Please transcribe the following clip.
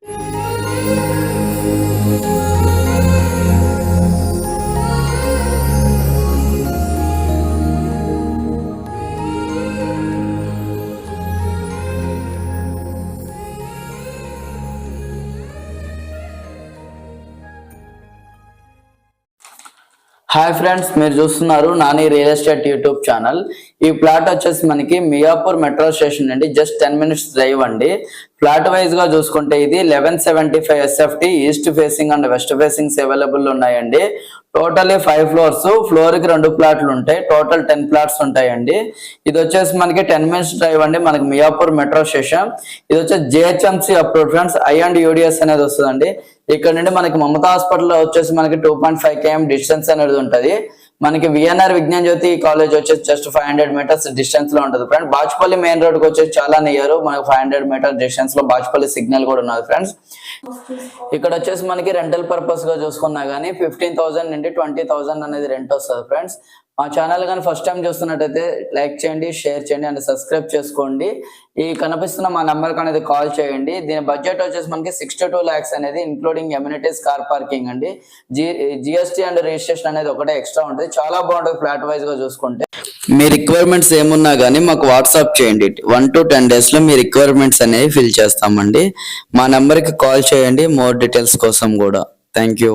Hi friends, మీరు చూస్తున్నారు Nani real estate YouTube channel. ఈ ప్లాట్ వచ్చేసి మనకి మియాపూర్ మెట్రో స్టేషన్ అండి, జస్ట్ 10 minutes డ్రైవ్ అండి. ఫ్లాట్ వైజ్ గా చూసుకుంటే ఇది 1175 SFT east facing and west facings available ఉన్నాయండి. టోటల్లీ 5 floors, ఫ్లోర్ కి 2 ప్లాట్లు ఉంటాయి, టోటల్ 10 plots ఉంటాయండి. ఇది వచ్చేసి మనకి 10 minutes డ్రైవ్ అండి, మనకి మియాపూర్ మెట్రో స్టేషన్. ఇది వచ్చేసి GHMC అప్రూవ్డ్ ఫ్రెండ్స్, I&UDS అనేది వస్తుందండి. ఇక్కడ నుండి మనకి మమతా హాస్పిటల్ వచ్చేసి మనకి 2.5 km డిస్టెన్స్ అనేది ఉంటది. మనకి VNR విజ్ఞాన్ జ్యోతి కాలేజ్ వచ్చేసి జస్ట్ 500 meters డిస్టెన్స్ లో ఉంటుంది ఫ్రెండ్. బాచుపల్లి మెయిన్ రోడ్ కి వచ్చేసి చాలా నియర్, మనకి 500 meters డిస్టెన్స్ లో బాచుపల్లి సిగ్నల్ కూడా ఉన్నది ఫ్రెండ్స్. ఇక్కడ వచ్చేసి మనకి రెంటల్ పర్పస్ గా చూసుకున్నా గానీ 15,000 నుండి 20,000 అనేది రెంట్ వస్తుంది ఫ్రెండ్స్. మా ఛానల్ కానీ ఫస్ట్ టైం చూస్తున్నట్టయితే లైక్ చేయండి, షేర్ చేయండి అండ్ సబ్స్క్రైబ్ చేసుకోండి. ఈ కనిపిస్తున్న మా నెంబర్కి అనేది కాల్ చేయండి. దీని బడ్జెట్ వచ్చేసి మనకి 62 lakhs అనేది ఇంక్లూడింగ్ ఎమ్యూనిటీస్, కార్ పార్కింగ్ అండి. GST అండ్ రిజిస్ట్రేషన్ అనేది ఒకటే ఎక్స్ట్రా ఉంటుంది. చాలా బాగుంటుంది ఫ్లాట్ వైజ్ గా చూసుకుంటే. మీ రిక్వైర్మెంట్స్ ఏమున్నా కానీ మాకు వాట్సాప్ చేయండి. 1 to 10 days లో మీ రిక్వైర్మెంట్స్ అనేవి ఫిల్ చేస్తామండి. మా నెంబర్కి కాల్ చేయండి మోర్ డీటెయిల్స్ కోసం కూడా. Thank you.